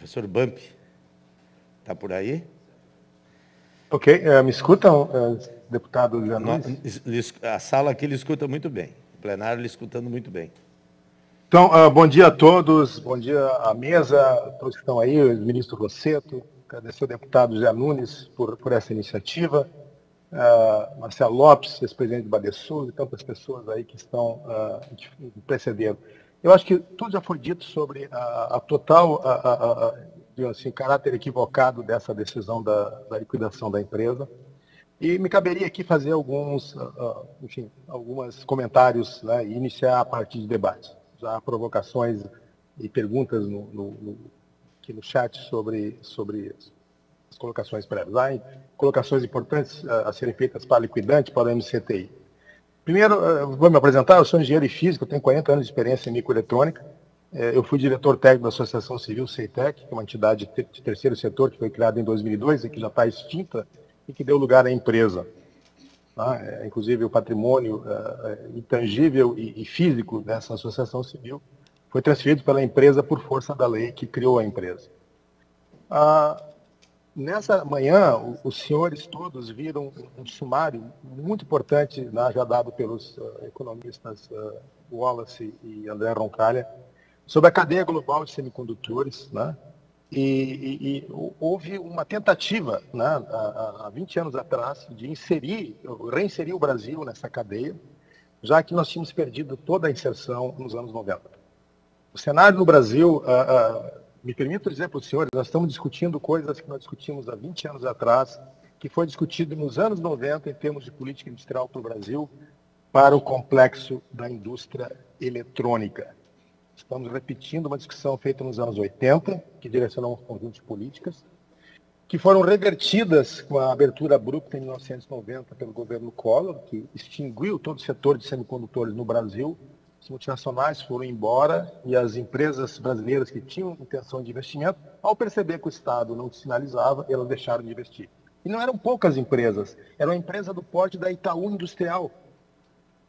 Professor Bump, está por aí? Ok, me escutam, deputado Nunes? A sala aqui ele escuta muito bem, o plenário ele escutando muito bem. Então, bom dia a todos, bom dia à mesa, a todos que estão aí, o ministro Rossetto, agradecer ao deputado José Nunes por essa iniciativa, Marcelo Lopes, ex-presidente do Badesul, e tantas pessoas aí que estão precedendo. Eu acho que tudo já foi dito sobre a total, assim, caráter equivocado dessa decisão da liquidação da empresa. E me caberia aqui fazer alguns comentários, né, e iniciar a partir de debate. Já há provocações e perguntas aqui no chat sobre as colocações prévias. Há colocações importantes a serem feitas para a liquidante, para o MCTI. Primeiro, vou me apresentar, eu sou engenheiro físico, tenho 40 anos de experiência em microeletrônica. Eu fui diretor técnico da Associação Civil CEITEC, que é uma entidade de terceiro setor que foi criada em 2002 e que já está extinta e que deu lugar à empresa. Inclusive o patrimônio intangível e físico dessa associação civil foi transferido pela empresa por força da lei que criou a empresa. Nessa manhã, os senhores todos viram um sumário muito importante, já dado pelos economistas Wallace e André Roncalha, sobre a cadeia global de semicondutores, né? E houve uma tentativa, né, há 20 anos atrás, de reinserir o Brasil nessa cadeia, já que nós tínhamos perdido toda a inserção nos anos 90. O cenário no Brasil, me permito dizer para os senhores, nós estamos discutindo coisas que nós discutimos há 20 anos atrás, que foi discutido nos anos 90 em termos de política industrial para o Brasil, para o complexo da indústria eletrônica. Estamos repetindo uma discussão feita nos anos 80, que direcionou um conjunto de políticas, que foram revertidas com a abertura abrupta em 1990 pelo governo Collor, que extinguiu todo o setor de semicondutores no Brasil. As multinacionais foram embora e as empresas brasileiras que tinham intenção de investimento, ao perceber que o Estado não sinalizava, elas deixaram de investir. E não eram poucas empresas, era uma empresa do porte da Itaú Industrial,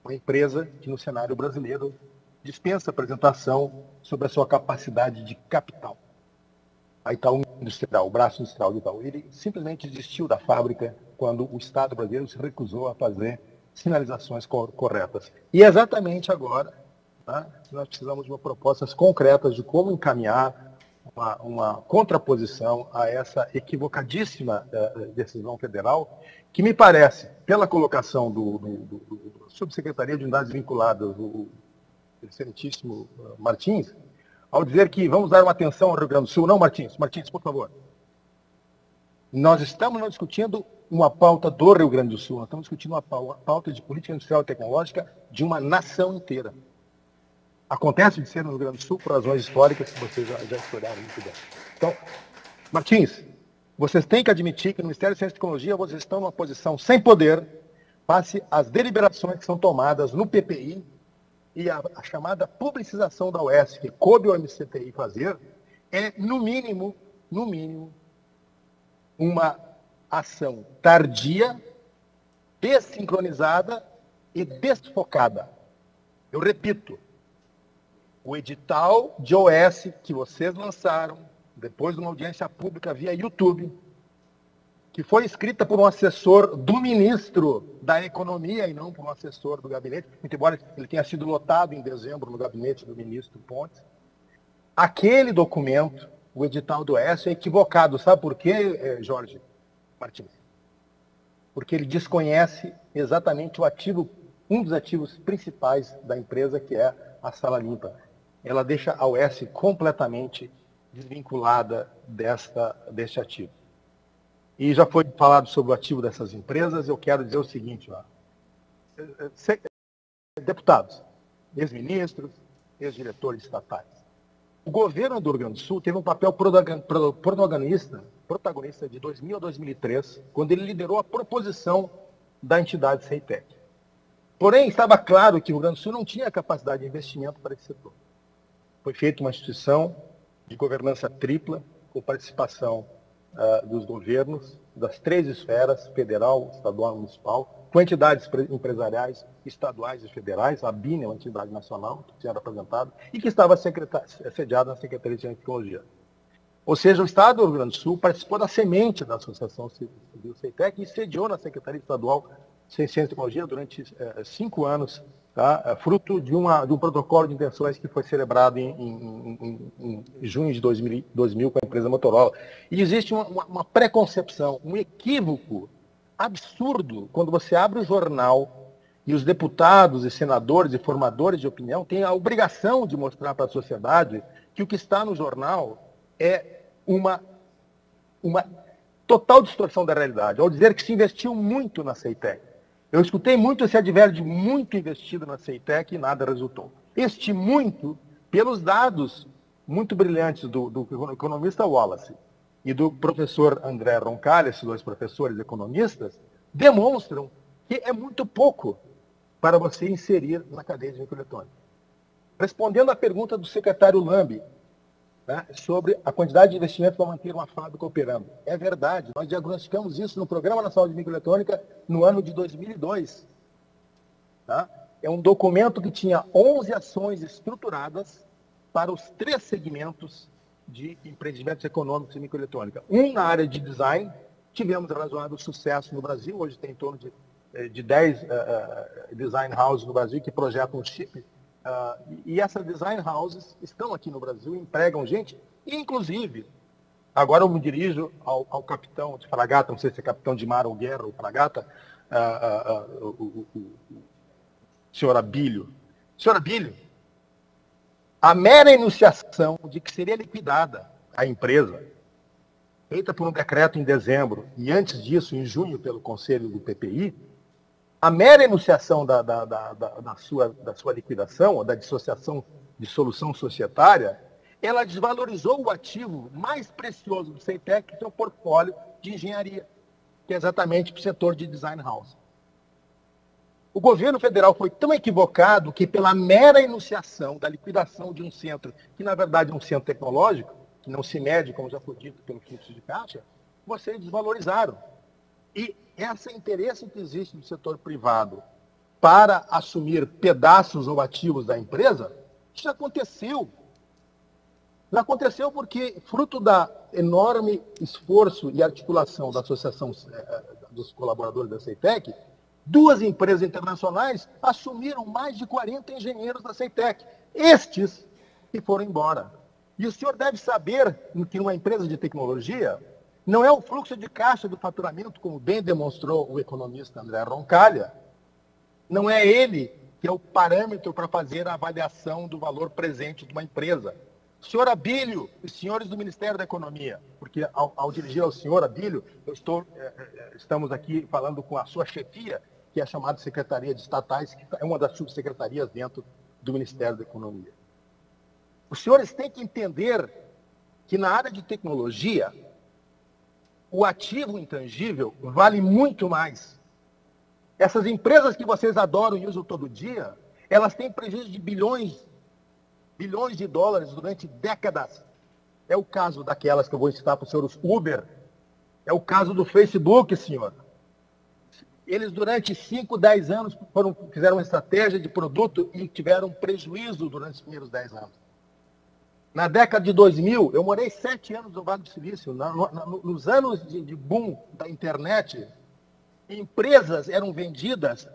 uma empresa que no cenário brasileiro dispensa apresentação sobre a sua capacidade de capital. A Itaú Industrial, o braço industrial do Itaú, ele simplesmente desistiu da fábrica quando o Estado brasileiro se recusou a fazer sinalizações corretas. E exatamente agora, né, nós precisamos de propostas concretas de como encaminhar uma contraposição a essa equivocadíssima decisão federal, que me parece, pela colocação do Subsecretaria de Unidades Vinculadas, o excelentíssimo Martins, ao dizer que vamos dar uma atenção ao Rio Grande do Sul. Não, Martins, por favor. Nós estamos não discutindo uma pauta do Rio Grande do Sul, nós estamos discutindo uma pauta de política industrial e tecnológica de uma nação inteira. Acontece de ser no Rio Grande do Sul por razões históricas que vocês já estudaram muito bem. Então, Martins, vocês têm que admitir que no Ministério da Ciência e Tecnologia vocês estão numa posição sem poder face às deliberações que são tomadas no PPI e a chamada publicização da UES, que coube ao MCTI fazer, é, no mínimo, uma ação tardia, desincronizada e desfocada. Eu repito, o edital de OS que vocês lançaram, depois de uma audiência pública via YouTube, que foi escrita por um assessor do ministro da Economia e não por um assessor do gabinete, muito embora ele tenha sido lotado em dezembro no gabinete do ministro Pontes. Aquele documento, o edital do OS, é equivocado. Sabe por quê, Jorge Martins? Porque ele desconhece exatamente o ativo, um dos ativos principais da empresa, que é a Sala Limpa. Ela deixa a OS completamente desvinculada deste ativo. E já foi falado sobre o ativo dessas empresas, eu quero dizer o seguinte, deputados, ex-ministros, ex-diretores estatais. O governo do Rio Grande do Sul teve um papel protagonista de 2000 a 2003, quando ele liderou a proposição da entidade CEITEC. Porém, estava claro que o Rio Grande do Sul não tinha capacidade de investimento para esse setor. Foi feita uma instituição de governança tripla, com participação dos governos, das três esferas, federal, estadual e municipal, com entidades empresariais estaduais e federais, a BINE, uma entidade nacional, que tinha representado, e que estava sediada na Secretaria de Ciência e Tecnologia. Ou seja, o Estado do Rio Grande do Sul participou da semente da Associação Civil CEITEC e sediou na Secretaria Estadual de Ciência e Tecnologia durante 5 anos, tá? Fruto de um protocolo de intenções que foi celebrado em junho de 2000 com a empresa Motorola. E existe uma preconcepção, um equívoco absurdo quando você abre o jornal e os deputados e senadores e formadores de opinião têm a obrigação de mostrar para a sociedade que o que está no jornal é uma total distorção da realidade, ao dizer que se investiu muito na CEITEC. Eu escutei muito esse advérbio de muito investido na CEITEC e nada resultou. Este muito, pelos dados muito brilhantes do economista Wallace e do professor André Roncalha, esses 2 professores economistas, demonstram que é muito pouco para você inserir na cadeia de microeletrônica. Respondendo à pergunta do secretário Lambi, né, sobre a quantidade de investimento para manter uma fábrica operando. É verdade, nós diagnosticamos isso no Programa Nacional de Microeletrônica no ano de 2002. Tá? É um documento que tinha 11 ações estruturadas para os 3 segmentos de empreendimentos econômicos em microeletrônica. Na área de design, tivemos razoável sucesso no Brasil, hoje tem em torno de 10 design houses no Brasil que projetam chip. E essas design houses estão aqui no Brasil, empregam gente, e inclusive, agora eu me dirijo ao capitão de fragata, não sei se é capitão de mar ou guerra ou fragata, o senhor Abílio. Senhor Abílio, a mera enunciação de que seria liquidada a empresa, feita por um decreto em dezembro, e antes disso, em junho, pelo Conselho do PPI, a mera enunciação da sua liquidação, ou da dissociação de solução societária, ela desvalorizou o ativo mais precioso do CEITEC, que é o portfólio de engenharia, que é exatamente para o setor de design house. O governo federal foi tão equivocado que, pela mera enunciação da liquidação de um centro, que na verdade é um centro tecnológico, que não se mede, como já foi dito, pelo fluxo de caixa, vocês desvalorizaram. E esse interesse que existe no setor privado para assumir pedaços ou ativos da empresa, já aconteceu. Já aconteceu porque, fruto da enorme esforço e articulação da Associação dos Colaboradores da CEITEC, 2 empresas internacionais assumiram mais de 40 engenheiros da CEITEC. Estes que foram embora. E o senhor deve saber que uma empresa de tecnologia não é o fluxo de caixa do faturamento, como bem demonstrou o economista André Roncalha. Não é ele que é o parâmetro para fazer a avaliação do valor presente de uma empresa. Senhor Abílio e senhores do Ministério da Economia, porque ao dirigir ao senhor Abílio, estamos aqui falando com a sua chefia, que é a chamada Secretaria de Estatais, que é uma das subsecretarias dentro do Ministério da Economia. Os senhores têm que entender que na área de tecnologia, o ativo intangível vale muito mais. Essas empresas que vocês adoram e usam todo dia, elas têm prejuízo de bilhões de dólares durante décadas. É o caso daquelas que eu vou citar para os senhores Uber. É o caso do Facebook, senhor. Eles, durante 5, 10 anos, fizeram uma estratégia de produto e tiveram prejuízo durante os primeiros 10 anos. Na década de 2000, eu morei 7 anos no Vale do Silício. Nos anos de boom da internet, empresas eram vendidas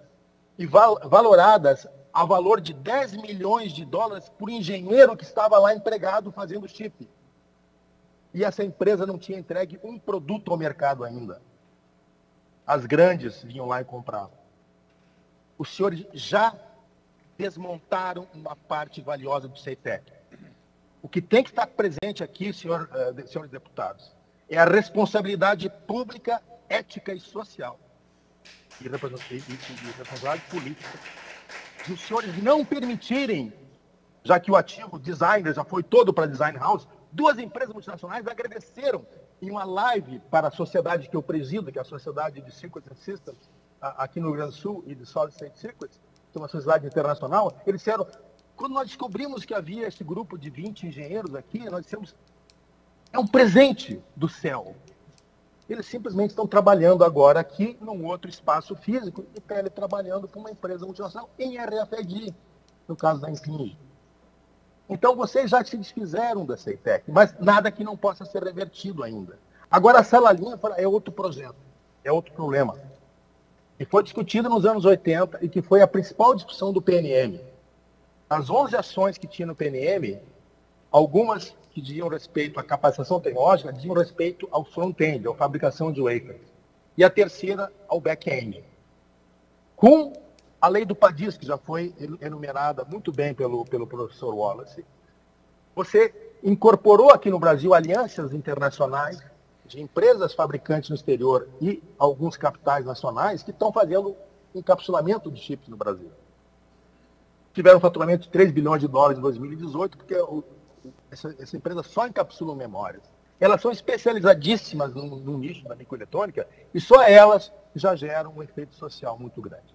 e valoradas a valor de 10 milhões de dólares por engenheiro que estava lá empregado fazendo chip. E essa empresa não tinha entregue um produto ao mercado ainda. As grandes vinham lá e compravam. Os senhores já desmontaram uma parte valiosa do CEITEC. O que tem que estar presente aqui, senhores deputados, é a responsabilidade pública, ética e social. E responsabilidade política. De os senhores não permitirem, já que o ativo designer já foi todo para design house, 2 empresas multinacionais agradeceram em uma live para a sociedade que eu presido, que é a Sociedade de Circuits and Systems, aqui no Rio Grande do Sul, e de Solid State Circuits, que é uma sociedade internacional. Eles disseram, quando nós descobrimos que havia esse grupo de 20 engenheiros aqui, nós dissemos, é um presente do céu. Eles simplesmente estão trabalhando agora aqui, num outro espaço físico, e teletrabalhando com uma empresa multinacional em RFID, no caso da Impinj. Então, vocês já se desfizeram da CEITEC, mas nada que não possa ser revertido ainda. Agora, a sala limpa é outro projeto, é outro problema. E foi discutido nos anos 80 e que foi a principal discussão do PNM. As 11 ações que tinha no PNM, algumas que diziam respeito à capacitação tecnológica, diziam respeito ao front-end, à fabricação de wafers. E a terceira, ao back-end. Com a lei do PADIS, que já foi enumerada muito bem pelo professor Wallace, você incorporou aqui no Brasil alianças internacionais de empresas fabricantes no exterior e alguns capitais nacionais que estão fazendo encapsulamento de chips no Brasil. Tiveram um faturamento de 3 bilhões de dólares em 2018, porque essa empresa só encapsula memórias. Elas são especializadíssimas no nicho da microeletrônica e só elas já geram um efeito social muito grande.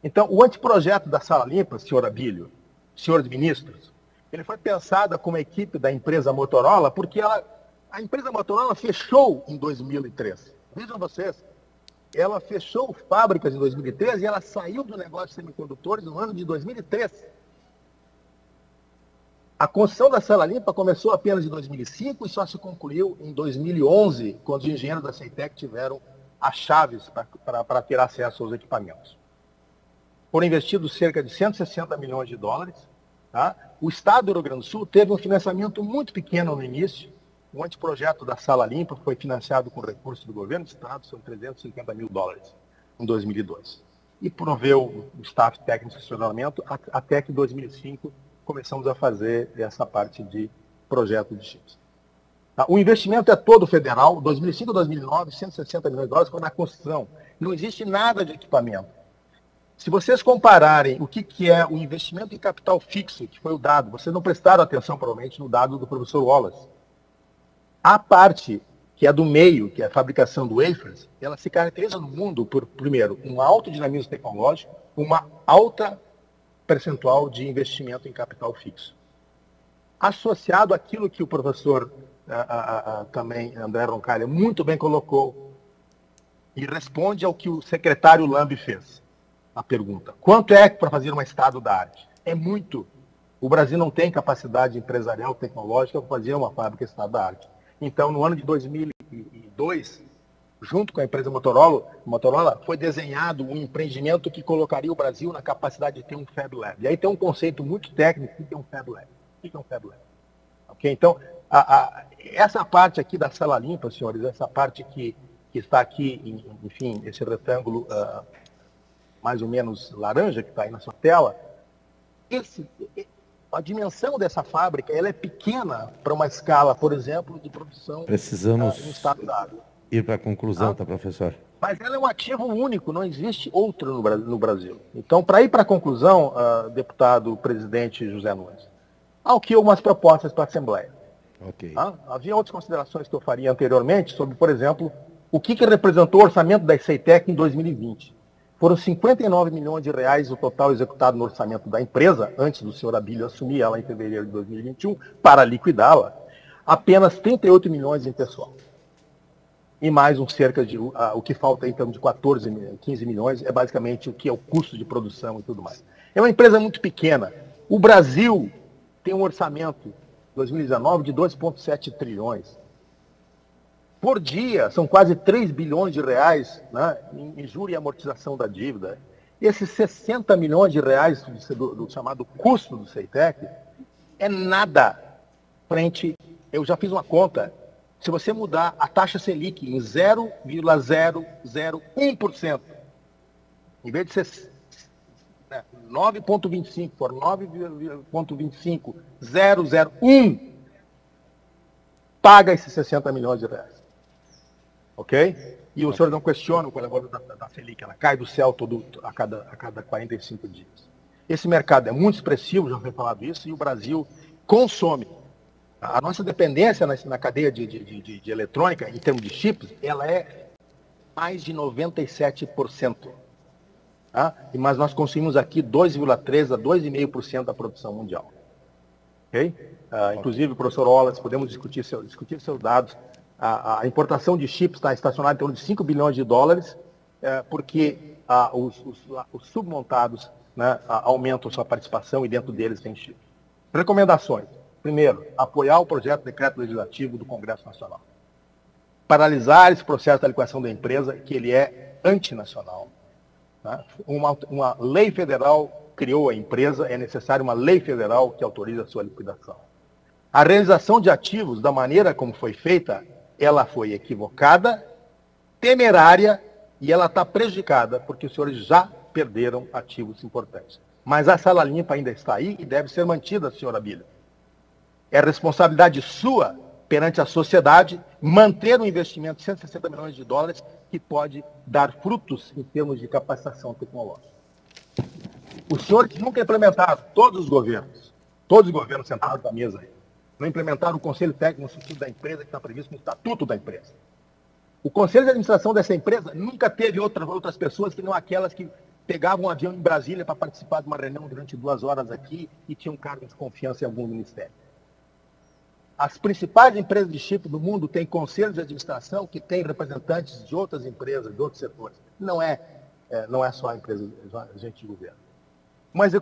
Então, o anteprojeto da Sala Limpa, senhor Abílio, senhores ministros, ele foi pensado com a equipe da empresa Motorola, porque a empresa Motorola fechou em 2003. Vejam vocês, ela fechou fábricas em 2013 e ela saiu do negócio de semicondutores no ano de 2003. A construção da Sala Limpa começou apenas em 2005 e só se concluiu em 2011, quando os engenheiros da CEITEC tiveram as chaves para ter acesso aos equipamentos. Foram investidos cerca de 160 milhões de dólares. Tá? O Estado do Rio Grande do Sul teve um financiamento muito pequeno no início. O anteprojeto da Sala Limpa foi financiado com recursos do governo do Estado, são 350 mil dólares, em 2002. E proveu o staff técnico de assessoramento até que em 2005 começamos a fazer essa parte de projeto de chips. Tá? O investimento é todo federal, 2005 a 2009, 160 milhões de dólares foi na construção. Não existe nada de equipamento. Se vocês compararem o que é o investimento em capital fixo, que foi o dado, vocês não prestaram atenção, provavelmente, no dado do professor Wallace. A parte que é do meio, que é a fabricação do wafers, ela se caracteriza no mundo por, primeiro, um alto dinamismo tecnológico, uma alta percentual de investimento em capital fixo. Associado àquilo que o professor também, André Roncalha, muito bem colocou, e responde ao que o secretário Lambi fez. A pergunta: quanto é para fazer uma estado da arte? É muito. O Brasil não tem capacidade empresarial tecnológica para fazer uma fábrica estado da arte. Então, no ano de 2002, junto com a empresa Motorola, foi desenhado um empreendimento que colocaria o Brasil na capacidade de ter um Fab Lab. E aí tem um conceito muito técnico que é um Fab Lab. O que é um Fab Lab? Okay? Então, essa parte aqui da Sala Limpa, senhores, essa parte que está aqui, enfim, esse retângulo mais ou menos laranja que está aí na sua tela, a dimensão dessa fábrica ela é pequena para uma escala, por exemplo, de produção Precisamos em estado da arte. Ir para a conclusão, tá, professor? Mas ela é um ativo único, não existe outro no Brasil. Então, para ir para a conclusão, deputado presidente José Nunes, há aqui algumas propostas para a Assembleia. Okay. Havia outras considerações que eu faria anteriormente sobre, por exemplo, o que representou o orçamento da CEITEC em 2020. Foram 59 milhões de reais o total executado no orçamento da empresa, antes do senhor Abílio assumir ela em fevereiro de 2021, para liquidá-la, apenas 38 milhões em pessoal. E mais cerca de, o que falta em torno de 15 milhões, é basicamente o que é o custo de produção e tudo mais. É uma empresa muito pequena. O Brasil tem um orçamento, em 2019, de 2,7 trilhões. Por dia, são quase 3 bilhões de reais, né, em juros e amortização da dívida. Esses 60 milhões de reais do chamado custo do CEITEC é nada frente, eu já fiz uma conta, se você mudar a taxa Selic em 0,001%, em vez de ser 9,25, for 9,25, 001, paga esses 60 milhões de reais. Ok? E o senhor não questiona o valor da Selic, ela cai do céu a cada 45 dias. Esse mercado é muito expressivo, já foi falado isso, e o Brasil consome. A nossa dependência na cadeia de eletrônica, em termos de chips, ela é mais de 97%. Tá? Mas nós consumimos aqui 2,3% a 2,5% da produção mundial. Ok? Inclusive, professor Wallace, podemos discutir seus dados. A importação de chips está estacionada em torno de 5 bilhões de dólares, porque os submontados, né, aumentam sua participação e dentro deles tem chips. Recomendações. Primeiro, apoiar o projeto de decreto legislativo do Congresso Nacional. Paralisar esse processo da liquidação da empresa, que ele é antinacional. Tá? Uma lei federal criou a empresa, é necessária uma lei federal que autorize a sua liquidação. A realização de ativos, da maneira como foi feita, ela foi equivocada, temerária, e ela está prejudicada, porque os senhores já perderam ativos importantes. Mas a sala limpa ainda está aí e deve ser mantida, senhor Abílio. É responsabilidade sua, perante a sociedade, manter um investimento de 160 milhões de dólares que pode dar frutos em termos de capacitação tecnológica. Os senhores nunca implementaram, todos os governos sentados na mesa aí, não implementaram o Conselho Técnico no sentido da empresa que está previsto no Estatuto da empresa. O Conselho de Administração dessa empresa nunca teve outras pessoas que não aquelas que pegavam um avião em Brasília para participar de uma reunião durante 2 horas aqui e tinham cargo de confiança em algum ministério. As principais empresas de chip do mundo têm conselhos de administração que têm representantes de outras empresas, de outros setores. Não é só a empresa, a gente de governo. Mas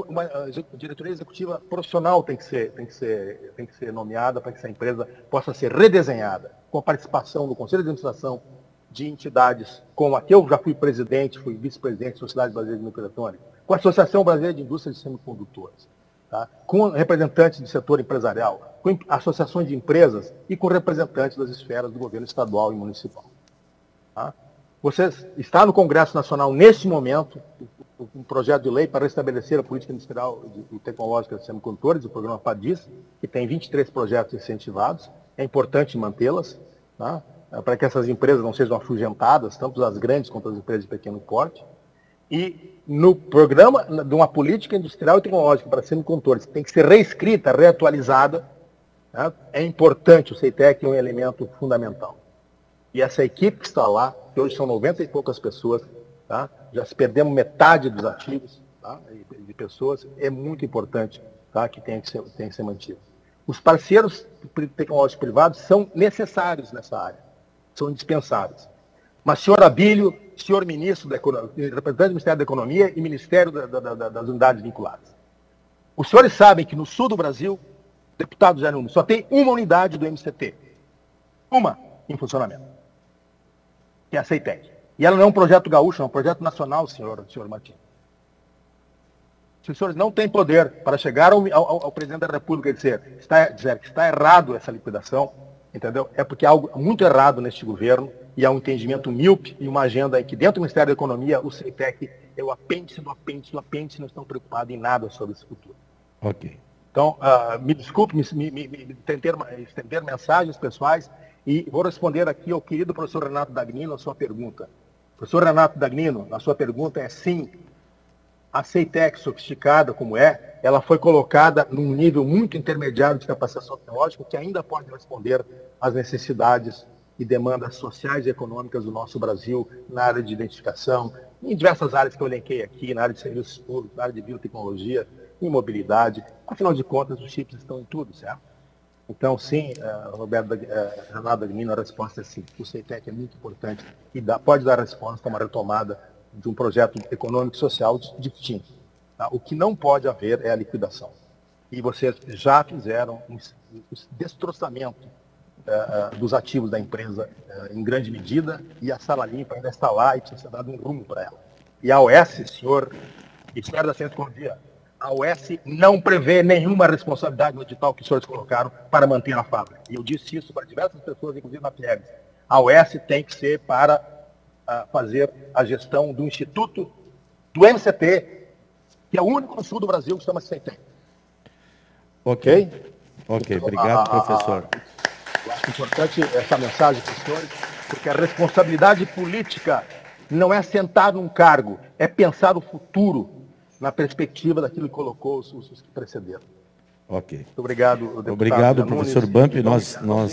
uma diretoria executiva profissional tem que ser nomeada para que essa empresa possa ser redesenhada, com a participação do Conselho de Administração de entidades como a que eu já fui presidente, fui vice-presidente da Sociedade Brasileira de Microeletrônica, com a Associação Brasileira de Indústria de Semicondutores, tá? Com representantes do setor empresarial, com associações de empresas e com representantes das esferas do governo estadual e municipal. Tá? Está no Congresso Nacional, neste momento, um projeto de lei para restabelecer a política industrial e tecnológica de semicondutores, o programa PADIS, que tem 23 projetos incentivados. É importante mantê-las, tá? Para que essas empresas não sejam afugentadas, tanto as grandes quanto as empresas de pequeno porte. E no programa de uma política industrial e tecnológica para semicondutores, que tem que ser reescrita, reatualizada, tá? É importante, o CEITEC é um elemento fundamental. E essa equipe que está lá, que hoje são 90 e poucas pessoas, tá? Já se perdemos metade dos ativos, tá? De pessoas, é muito importante, tá? Que tem que ser mantido. Os parceiros tecnológicos privados são necessários nessa área, são indispensáveis. Mas, senhor Abílio, senhor ministro da Economia, representante do Ministério da Economia e Ministério das Unidades Vinculadas, os senhores sabem que no sul do Brasil, deputado Zé Nunes, só tem uma unidade do MCT, uma em funcionamento, que é a CEITEC. E ela não é um projeto gaúcho, é um projeto nacional, senhor Martins. Se os senhores não têm poder para chegar ao presidente da República e dizer que está errado essa liquidação, entendeu? É porque há algo muito errado neste governo e há um entendimento míope e uma agenda em que dentro do Ministério da Economia o CEITEC é o apêndice do apêndice do apêndice, não estão preocupados em nada sobre esse futuro. Ok. Então, me desculpe estender mensagens pessoais e vou responder aqui ao querido professor Renato Dagnino a sua pergunta. Professor Renato Dagnino, a sua pergunta é sim. A CEITEC, sofisticada como é, ela foi colocada num nível muito intermediário de capacitação tecnológica que ainda pode responder às necessidades e demandas sociais e econômicas do nosso Brasil na área de identificação, em diversas áreas que eu elenquei aqui, na área de serviços públicos, na área de biotecnologia, em mobilidade. Afinal de contas, os chips estão em tudo, certo? Então, sim, Renato Dagnino, a resposta é sim. O CEITEC é muito importante e pode dar resposta a uma retomada de um projeto econômico e social distinto. Tá? O que não pode haver é a liquidação. E vocês já fizeram um destroçamento dos ativos da empresa em grande medida, e a sala limpa ainda está lá e precisa ser dado um rumo para ela. E a OS, senhor, Ministério da Ciência e Tecnologia, a OS não prevê nenhuma responsabilidade no edital que os senhores colocaram para manter a fábrica. E eu disse isso para diversas pessoas, inclusive na Piegas. A OS tem que ser para fazer a gestão do Instituto do MCT, que é o único no sul do Brasil que chama-se CEITEC. Ok? Ok, obrigado, professor. Eu acho importante essa mensagem para os senhores, porque a responsabilidade política não é sentar num cargo, é pensar o futuro na perspectiva daquilo que colocou os que precederam. Ok. Muito obrigado, deputado Obrigado, Nunes, professor Bump. Nós